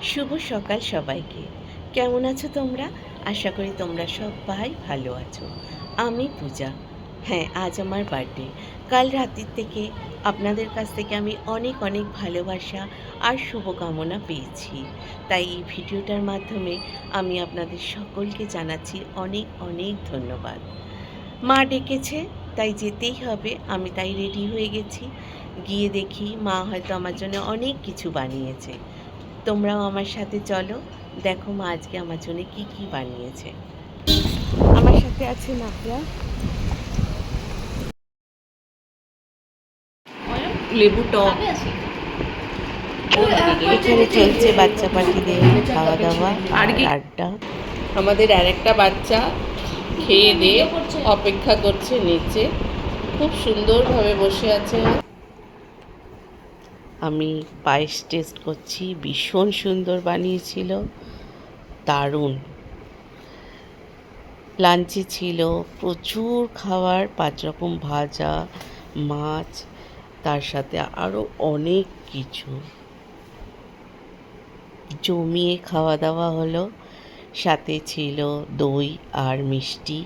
শুভ সকাল সবাইকে। কেমন আছো তোমরা? আশা করি তোমরা সবাই ভালো আছো। আমি পূজা। হ্যাঁ, আজ আমার বার্থডে। কাল রাতের থেকে আপনাদের কাছ থেকে আমি অনেক অনেক ভালোবাসা আর শুভকামনা পেয়েছি। তাই এই ভিডিওটার মাধ্যমে আমি আপনাদের সকলকে জানাচ্ছি অনেক অনেক ধন্যবাদ। মা ডেকেছে, তাই যেতেই হবে। আমি তাই রেডি হয়ে গেছি। গিয়ে দেখি মা হয়তো আমার জন্য অনেক কিছু বানিয়েছে। তোমরাও আমার সাথে চলো, দেখো মা আজকে আমার জন্য কি কি বানিয়েছে। আমার সাথে আছে নাবরা, লেবু টক। এখানে চলছে বাচ্চা পাখিদের খাওয়া দাওয়া আর আড্ডা। আমাদের আরেকটা বাচ্চা খেয়ে দিয়ে অপেক্ষা করছে নিচে, খুব সুন্দরভাবে বসে আছে। আমি পায়েস টেস্ট করছি, ভীষণ সুন্দর বানিয়েছিল, দারুণ। লাঞ্চে ছিল প্রচুর খাবার, 5 রকম ভাজা, মাছ, তার সাথে আরও অনেক কিছু। জমিয়ে খাওয়া দাওয়া হলো, সাথে ছিল দই আর মিষ্টি।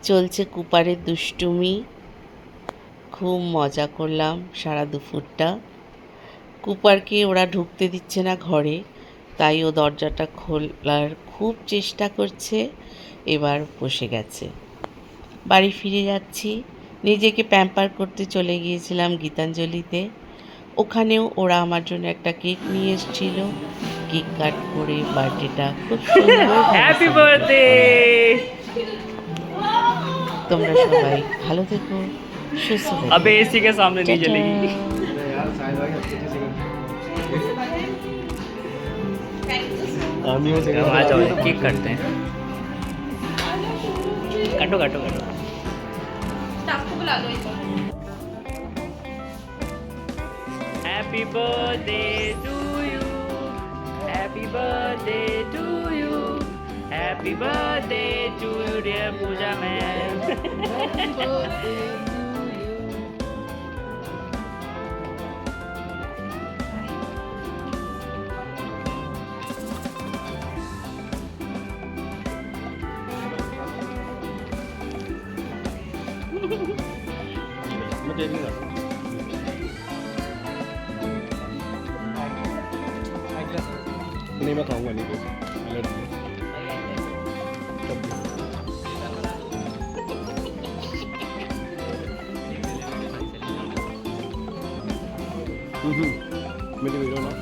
চলছে কুপারের দুষ্টুমি, খুব মজা করলাম সারা দুপুরটা। কুপারকে ওরা ঢুকতে দিচ্ছে না ঘরে, তাই ও দরজাটা খোলার খুব চেষ্টা করছে। এবার বসে গেছে। বাড়ি ফিরে যাচ্ছি। নিজেকে প্যাম্পার করতে চলে গিয়েছিলাম গীতাঞ্জলিতে। ওখানেও ওরা আমার জন্য একটা কেক নিয়ে এসেছিল। কেক কাট করে বার্থডেটা খুব সুন্দর। Happy birthday! তোমরা সবাই ভালো থেকো, সুস্থ থেকো। अबे एसी के सामने नहीं जलेगी। आ जाओ, केक काटते हैं। काटो काटो काटो। Happy birthday to you, happy birthday to you, happy birthday to you dear Puja मैम।นี่มาท้องกว่านี้ด้วยไม่ได้ไปด้วยเนาะ